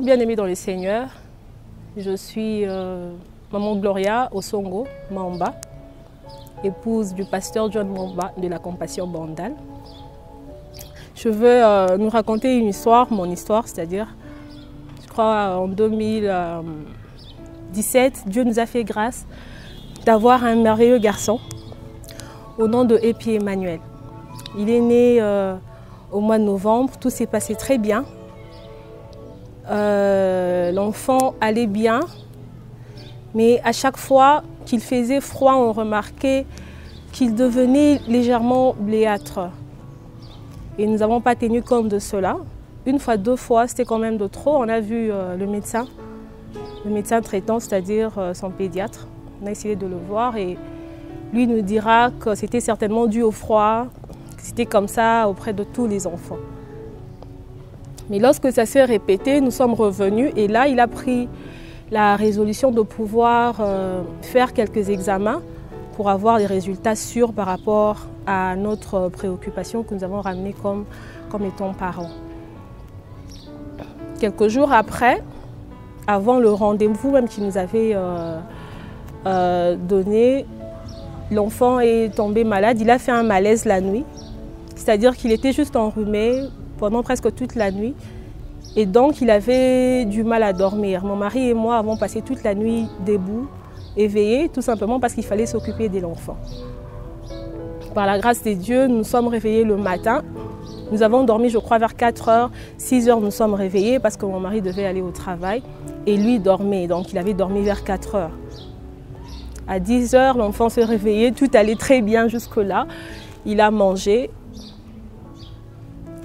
bien-aimée dans le Seigneur, je suis maman Gloria Osongo Mamba, épouse du pasteur John Mamba de la Compassion Bandal. Je veux nous raconter une histoire, mon histoire, c'est-à-dire, je crois en 2017, Dieu nous a fait grâce d'avoir un merveilleux garçon au nom de Epi Emmanuel. Il est né au mois de novembre, tout s'est passé très bien. L'enfant allait bien, mais à chaque fois qu'il faisait froid, on remarquait qu'il devenait légèrement bléâtre. Et nous n'avons pas tenu compte de cela. Une fois, deux fois, c'était quand même de trop. On a vu le médecin traitant, c'est-à-dire son pédiatre. On a essayé de le voir et lui nous dira que c'était certainement dû au froid, que c'était comme ça auprès de tous les enfants. Mais lorsque ça s'est répété, nous sommes revenus et là, il a pris la résolution de pouvoir faire quelques examens pour avoir des résultats sûrs par rapport à notre préoccupation que nous avons ramenée comme étant parents. Quelques jours après, avant le rendez-vous même qu'il nous avait donné, l'enfant est tombé malade. Il a fait un malaise la nuit, c'est-à-dire qu'il était juste enrhumé pendant presque toute la nuit. Et donc, il avait du mal à dormir. Mon mari et moi avons passé toute la nuit debout, éveillés, tout simplement parce qu'il fallait s'occuper de l'enfant. Par la grâce de Dieu, nous nous sommes réveillés le matin. Nous avons dormi, je crois, vers 4 heures. 6 heures, nous sommes réveillés parce que mon mari devait aller au travail. Et lui dormait, donc il avait dormi vers 4 heures. À 10 heures, l'enfant s'est réveillé, tout allait très bien jusque-là. Il a mangé.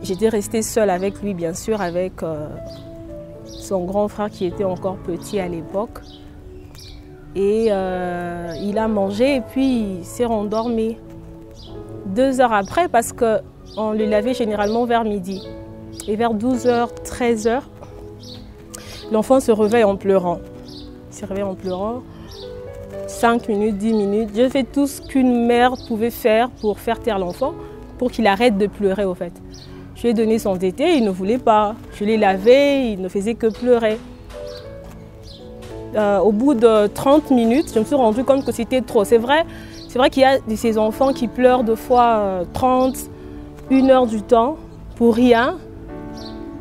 J'étais restée seule avec lui, bien sûr, avec son grand frère qui était encore petit à l'époque. Et il a mangé et puis il s'est rendormi. 2 heures après, parce qu'on le lavait généralement vers midi. Et vers 12 h, 13 h, l'enfant se réveille en pleurant. Il se réveille en pleurant. 5 minutes, 10 minutes. J'ai fait tout ce qu'une mère pouvait faire pour faire taire l'enfant, pour qu'il arrête de pleurer au fait. Je lui ai donné son tété, il ne voulait pas. Je l'ai lavé, il ne faisait que pleurer. Au bout de 30 minutes, je me suis rendu compte que c'était trop. C'est vrai qu'il y a ces enfants qui pleurent deux fois 30, 1 heure du temps pour rien.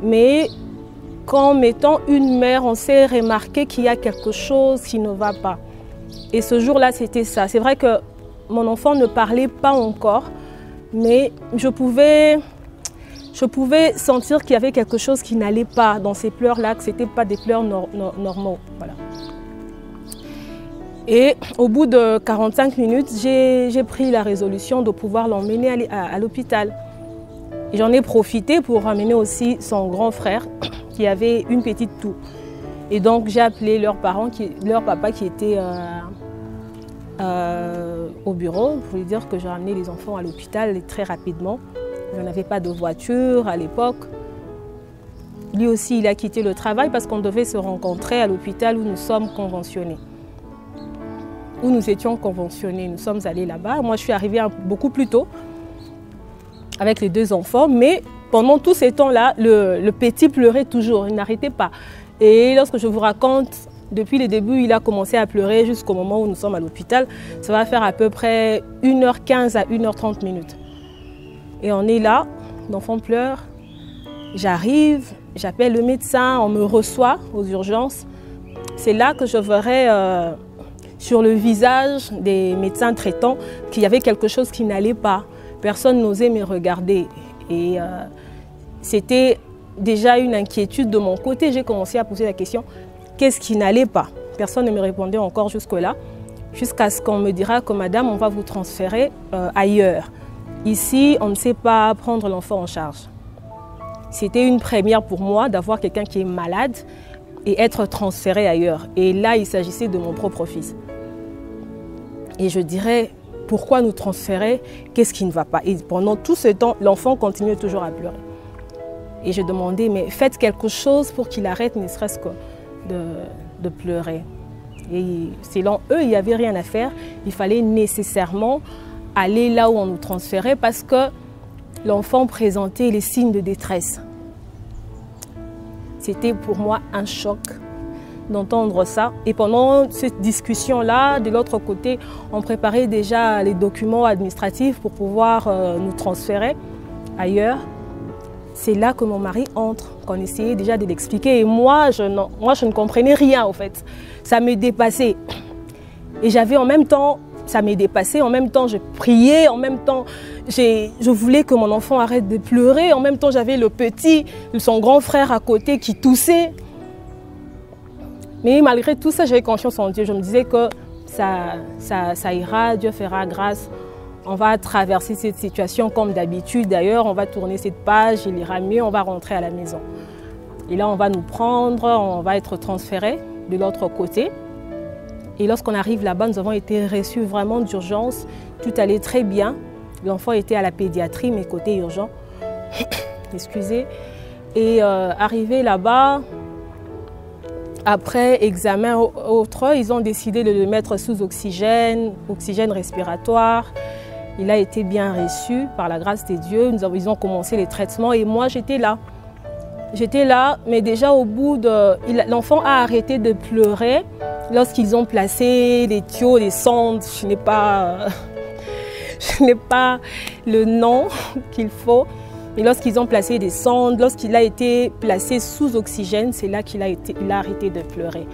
Mais qu'en étant une mère, on s'est remarqué qu'il y a quelque chose qui ne va pas. Et ce jour-là, c'était ça. C'est vrai que mon enfant ne parlait pas encore, mais je pouvais sentir qu'il y avait quelque chose qui n'allait pas dans ces pleurs-là, que ce n'étaient pas des pleurs normaux. Voilà. Et au bout de 45 minutes, j'ai pris la résolution de pouvoir l'emmener à l'hôpital. J'en ai profité pour ramener aussi son grand frère qui avait une petite toux. Et donc j'ai appelé leur papa qui était au bureau pour lui dire que j'ai ramené les enfants à l'hôpital très rapidement. Je n'avais pas de voiture à l'époque. Lui aussi, il a quitté le travail parce qu'on devait se rencontrer à l'hôpital où nous sommes conventionnés. Où nous étions conventionnés. Nous sommes allés là-bas. Moi, je suis arrivée beaucoup plus tôt avec les 2 enfants. Mais pendant tous ces temps-là, le petit pleurait toujours. Il n'arrêtait pas. Et lorsque je vous raconte, depuis le début, il a commencé à pleurer jusqu'au moment où nous sommes à l'hôpital. Ça va faire à peu près 1h15 à 1h30 minutes. Et on est là, l'enfant pleure, j'arrive, j'appelle le médecin, on me reçoit aux urgences. C'est là que je verrai sur le visage des médecins traitants qu'il y avait quelque chose qui n'allait pas. Personne n'osait me regarder. Et c'était déjà une inquiétude de mon côté. J'ai commencé à poser la question, qu'est-ce qui n'allait pas? Personne ne me répondait encore jusque-là, jusqu'à ce qu'on me dira que madame, on va vous transférer ailleurs. Ici, on ne sait pas prendre l'enfant en charge. C'était une première pour moi d'avoir quelqu'un qui est malade et être transféré ailleurs. Et là, il s'agissait de mon propre fils. Et je dirais, pourquoi nous transférer? Qu'est-ce qui ne va pas? Et pendant tout ce temps, l'enfant continuait toujours à pleurer. Et je demandais, mais faites quelque chose pour qu'il arrête, ne serait-ce que de pleurer. Et selon eux, il n'y avait rien à faire. Il fallait nécessairement aller là où on nous transférait parce que l'enfant présentait les signes de détresse. C'était pour moi un choc d'entendre ça. Et pendant cette discussion-là, de l'autre côté, on préparait déjà les documents administratifs pour pouvoir nous transférer ailleurs. C'est là que mon mari entre, qu'on essayait déjà de l'expliquer. Et moi, je ne comprenais rien, en fait. Ça me dépassait. Et j'avais en même temps, ça m'est dépassé, en même temps je priais, en même temps je voulais que mon enfant arrête de pleurer, en même temps j'avais le petit, son grand frère à côté qui toussait. Mais malgré tout ça, j'avais confiance en Dieu. Je me disais que ça ira, Dieu fera grâce. On va traverser cette situation comme d'habitude. D'ailleurs, on va tourner cette page, il ira mieux, on va rentrer à la maison. Et là, on va nous prendre, on va être transférés de l'autre côté. Et lorsqu'on arrive là-bas, nous avons été reçus vraiment d'urgence. Tout allait très bien. L'enfant était à la pédiatrie, mais côté urgent. Excusez. Et arrivé là-bas, après examen autre, ils ont décidé de le mettre sous oxygène respiratoire. Il a été bien reçu par la grâce de Dieu. Ils ont commencé les traitements et moi j'étais là. J'étais là, mais déjà au bout de... L'enfant a arrêté de pleurer lorsqu'ils ont placé les tuyaux, les sondes. Je n'ai pas le nom qu'il faut. Et lorsqu'ils ont placé des sondes, lorsqu'il a été placé sous oxygène, c'est là qu'il a arrêté de pleurer.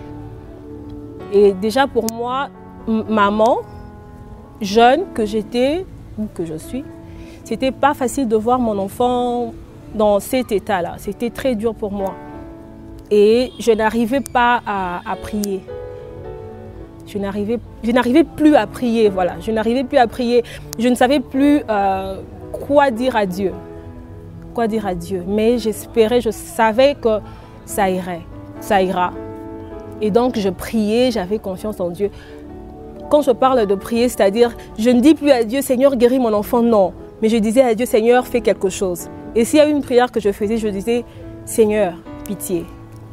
Et déjà pour moi, maman, jeune que j'étais, ou que je suis, c'était pas facile de voir mon enfant dans cet état-là. C'était très dur pour moi. Et je n'arrivais pas à prier. Je n'arrivais plus à prier, voilà. Je n'arrivais plus à prier. Je ne savais plus quoi dire à Dieu. Quoi dire à Dieu. Mais j'espérais, je savais que ça irait, ça ira. Et donc je priais, j'avais confiance en Dieu. Quand je parle de prier, c'est-à-dire, je ne dis plus à Dieu, Seigneur, guéris mon enfant, non. Mais je disais à Dieu, Seigneur, fais quelque chose. Et s'il y a une prière que je faisais, je disais, Seigneur, pitié.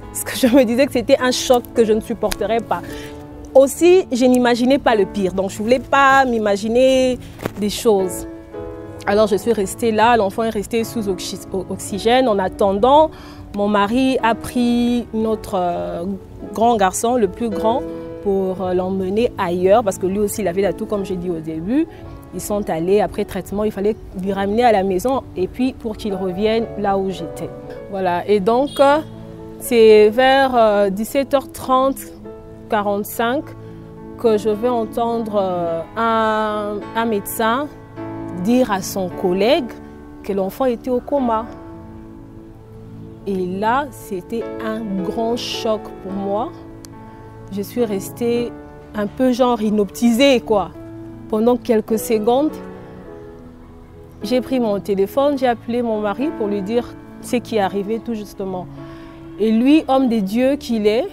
Parce que je me disais que c'était un choc que je ne supporterais pas. Aussi, je n'imaginais pas le pire. Donc, je ne voulais pas m'imaginer des choses. Alors, je suis restée là. L'enfant est resté sous oxygène. En attendant, mon mari a pris notre grand garçon, le plus grand, pour l'emmener ailleurs. Parce que lui aussi, il avait la toux, comme j'ai dit au début. Ils sont allés, après traitement, il fallait lui ramener à la maison. Et puis, pour qu'il revienne là où j'étais. Voilà. Et donc, c'est vers 17h30, 45 que je vais entendre un médecin dire à son collègue que l'enfant était au coma. Et là, c'était un grand choc pour moi. Je suis restée un peu genre hypnotisée, quoi. Pendant quelques secondes, j'ai pris mon téléphone, j'ai appelé mon mari pour lui dire ce qui est arrivé tout justement. Et lui, homme de Dieu qu'il est,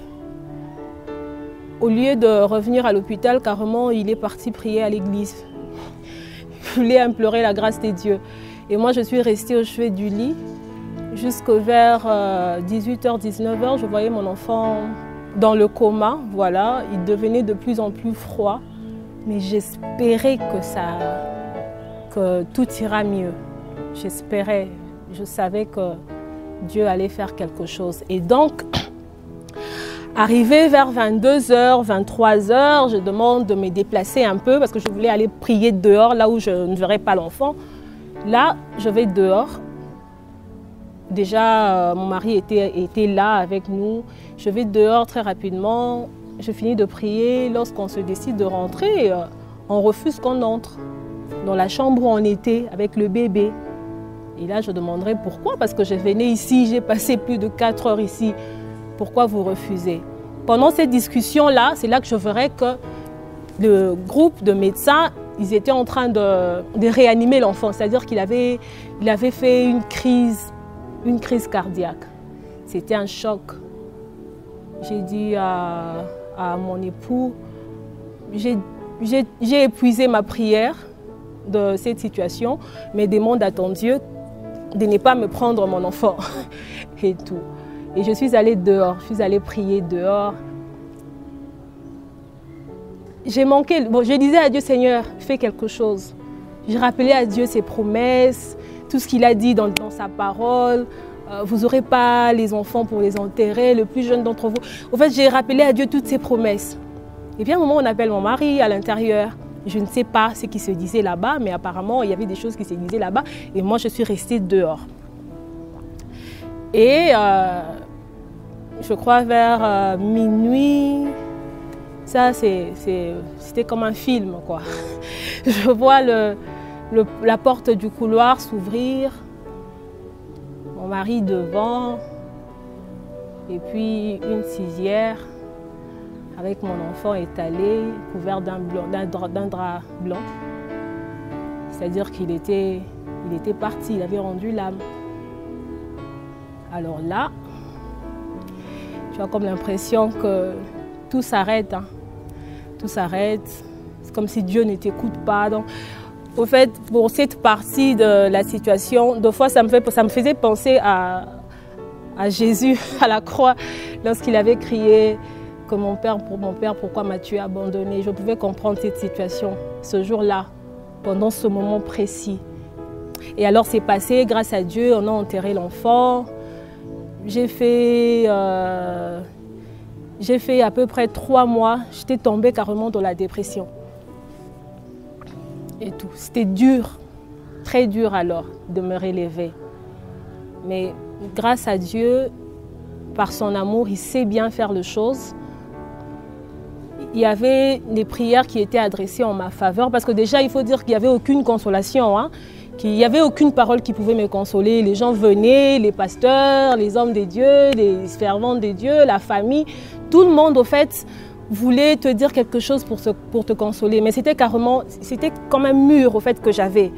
au lieu de revenir à l'hôpital, carrément, il est parti prier à l'église. Il voulait implorer la grâce des dieux. Et moi, je suis restée au chevet du lit. Jusqu'à vers 18h, 19h, je voyais mon enfant dans le coma. Voilà, il devenait de plus en plus froid. Mais j'espérais que tout ira mieux. J'espérais, je savais que Dieu allait faire quelque chose. Et donc, arrivé vers 22h, 23h, je demande de me déplacer un peu parce que je voulais aller prier dehors, là où je ne verrais pas l'enfant. Là, je vais dehors. Déjà, mon mari était là avec nous. Je vais dehors très rapidement. Je finis de prier. Lorsqu'on se décide de rentrer, on refuse qu'on entre dans la chambre où on était avec le bébé. Et là, je demanderai pourquoi, parce que je venais ici, j'ai passé plus de 4 heures ici. Pourquoi vous refusez? Pendant cette discussion-là, c'est là que je verrai que le groupe de médecins, ils étaient en train de réanimer l'enfant. C'est-à-dire qu'il avait fait une crise cardiaque. C'était un choc. J'ai dit à mon époux, j'ai épuisé ma prière de cette situation, mais demande à ton Dieu de ne pas me prendre mon enfant et tout. Et je suis allée dehors, je suis allée prier dehors. J'ai manqué, bon, je disais à Dieu, Seigneur, fais quelque chose. Je rappelais à Dieu ses promesses, tout ce qu'il a dit dans sa parole. vous n'aurez pas les enfants pour les enterrer, le plus jeune d'entre vous. En fait, j'ai rappelé à Dieu toutes ses promesses. Et puis à un moment, on appelle mon mari à l'intérieur. Je ne sais pas ce qui se disait là-bas, mais apparemment, il y avait des choses qui se disaient là-bas. Et moi, je suis restée dehors. Et je crois vers minuit, ça c'était comme un film, quoi. Je vois la porte du couloir s'ouvrir, mon mari devant, et puis une civière avec mon enfant étalé, couvert d'un drap blanc. C'est-à-dire qu'il était parti, il avait rendu l'âme. Alors là, tu as comme l'impression que tout s'arrête. Hein. Tout s'arrête. C'est comme si Dieu ne t'écoute pas. Donc, au fait, pour cette partie de la situation, deux fois, ça me faisait penser à Jésus à la croix, lorsqu'il avait crié que mon père, pourquoi m'as-tu abandonné? Je pouvais comprendre cette situation ce jour-là, pendant ce moment précis. Et alors, c'est passé, grâce à Dieu, on a enterré l'enfant. J'ai fait à peu près 3 mois, j'étais tombée carrément dans la dépression. Et tout. C'était dur, très dur alors de me relever. Mais grâce à Dieu, par son amour, il sait bien faire les choses. Il y avait des prières qui étaient adressées en ma faveur parce que déjà, il faut dire qu'il n'y avait aucune consolation. Hein. Il n'y avait aucune parole qui pouvait me consoler. Les gens venaient, les pasteurs, les hommes de Dieu, les fervents de Dieu, la famille. Tout le monde, au fait, voulait te dire quelque chose pour te consoler. Mais c'était comme un mur, au fait, que j'avais.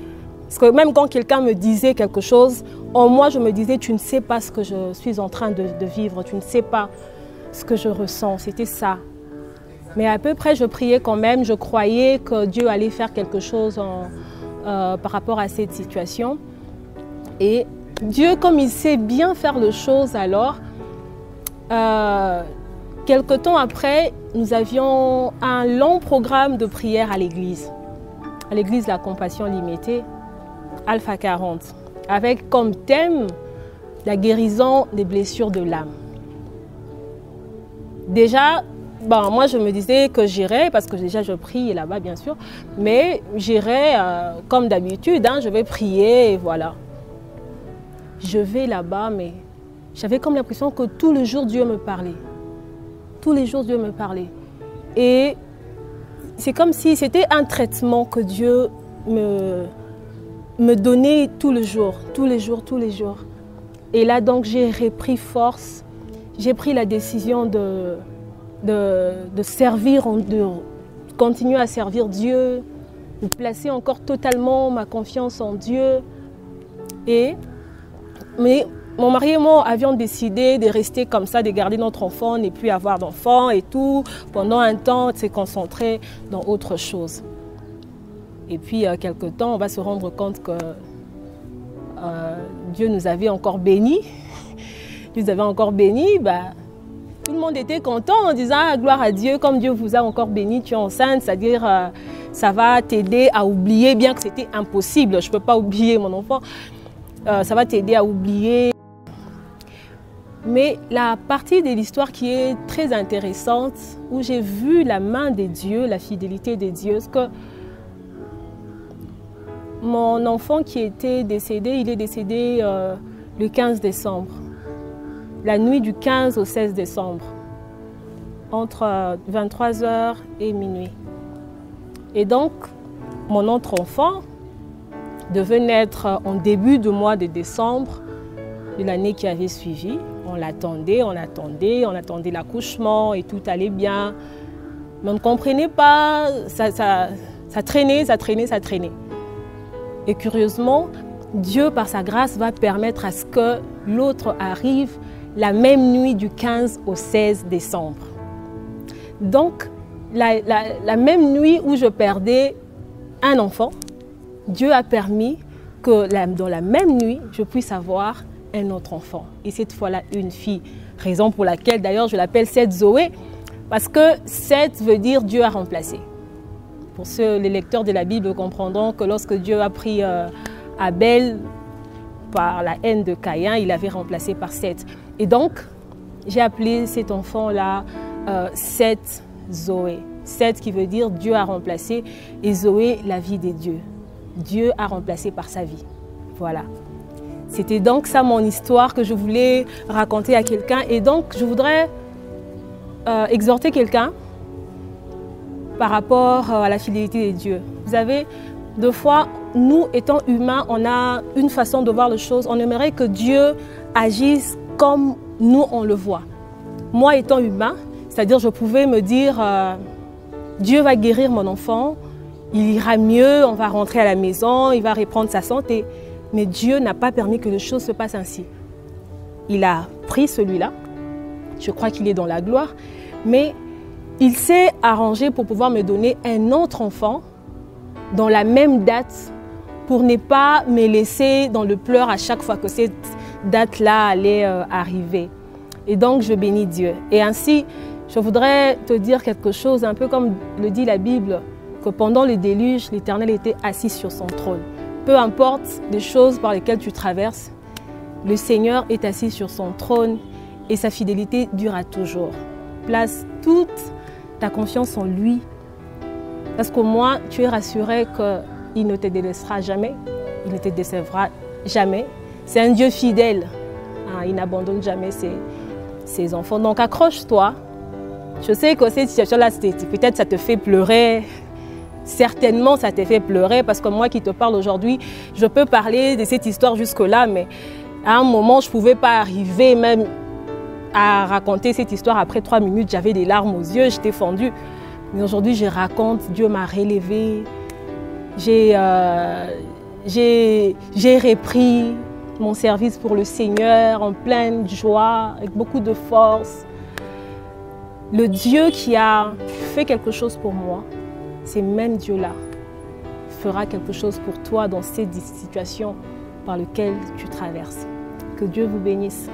Parce que même quand quelqu'un me disait quelque chose, en moi, je me disais, tu ne sais pas ce que je suis en train de vivre. Tu ne sais pas ce que je ressens. C'était ça. Mais à peu près, je priais quand même. Je croyais que Dieu allait faire quelque chose par rapport à cette situation. Et Dieu, comme il sait bien faire les choses alors, quelque temps après, nous avions un long programme de prière à l'église La Compassion Limitée, Alpha 40, avec comme thème la guérison des blessures de l'âme. Déjà, moi je me disais que j'irais, parce que déjà je prie là-bas bien sûr, mais j'irais comme d'habitude, hein, je vais prier et voilà. Je vais là-bas, mais j'avais comme l'impression que tous les jours Dieu me parlait. Tous les jours Dieu me parlait. Et c'est comme si c'était un traitement que Dieu me donnait tous les jours. Et là donc j'ai repris force, j'ai pris la décision de servir, de continuer à servir Dieu, de placer encore totalement ma confiance en Dieu. Mais mon mari et moi avions décidé de rester comme ça, de garder notre enfant, ne plus avoir d'enfant et tout. Pendant un temps, de se concentrer dans autre chose. Et puis, quelque temps, on va se rendre compte que Dieu nous avait encore bénis. Dieu nous avait encore bénis. Tout le monde était content en disant ah, gloire à Dieu, comme Dieu vous a encore béni, tu es enceinte, c'est-à-dire ça va t'aider à oublier, bien que c'était impossible, je ne peux pas oublier mon enfant, ça va t'aider à oublier. Mais la partie de l'histoire qui est très intéressante, où j'ai vu la main de Dieu, la fidélité de Dieu, c'est que mon enfant qui était décédé, il est décédé le 15 décembre. La nuit du 15 au 16 décembre, entre 23h et minuit. Et donc, mon autre enfant devait naître en début du mois de décembre de l'année qui avait suivi. On l'attendait l'accouchement et tout allait bien. Mais on ne comprenait pas, ça traînait. Et curieusement, Dieu, par sa grâce, va permettre à ce que l'autre arrive la même nuit du 15 au 16 décembre. Donc, la même nuit où je perdais un enfant, Dieu a permis que dans la même nuit, je puisse avoir un autre enfant. Et cette fois-là, une fille. Raison pour laquelle, d'ailleurs, je l'appelle Seth Zoé, parce que Seth veut dire Dieu a remplacé. Pour les lecteurs de la Bible comprendront que lorsque Dieu a pris Abel, par la haine de Caïn, il avait remplacé par Seth. Et donc, j'ai appelé cet enfant-là Seth Zoé. Seth qui veut dire Dieu a remplacé, et Zoé, la vie des dieux. Dieu a remplacé par sa vie. Voilà. C'était donc ça mon histoire que je voulais raconter à quelqu'un. Et donc, je voudrais exhorter quelqu'un par rapport à la fidélité des dieux. Vous savez, deux fois, nous étant humains, on a une façon de voir les choses. On aimerait que Dieu agisse comme nous on le voit. Moi étant humain, c'est-à-dire je pouvais me dire Dieu va guérir mon enfant, il ira mieux, on va rentrer à la maison, il va reprendre sa santé. Mais Dieu n'a pas permis que les choses se passent ainsi. Il a pris celui-là, je crois qu'il est dans la gloire, mais il s'est arrangé pour pouvoir me donner un autre enfant dans la même date pour ne pas me laisser dans le pleur à chaque fois que cette date-là allait arriver. Et donc, je bénis Dieu. Et ainsi, je voudrais te dire quelque chose, un peu comme le dit la Bible, que pendant le déluge, l'Éternel était assis sur son trône. Peu importe les choses par lesquelles tu traverses, le Seigneur est assis sur son trône et sa fidélité durera toujours. Place toute ta confiance en lui, parce qu'au moins tu es rassuré qu'il ne te délaissera jamais, il ne te décevra jamais. C'est un Dieu fidèle, hein, il n'abandonne jamais ses enfants. Donc accroche-toi. Je sais que cette situation-là, peut-être ça te fait pleurer. Certainement, ça te fait pleurer parce que moi qui te parle aujourd'hui, je peux parler de cette histoire jusque-là, mais à un moment, je ne pouvais pas arriver même à raconter cette histoire. Après 3 minutes, j'avais des larmes aux yeux, j'étais fendue. Mais aujourd'hui, je raconte, Dieu m'a relevée. J'ai repris mon service pour le Seigneur en pleine joie, avec beaucoup de force. Le Dieu qui a fait quelque chose pour moi, ce même Dieu-là fera quelque chose pour toi dans cette situation par laquelle tu traverses. Que Dieu vous bénisse.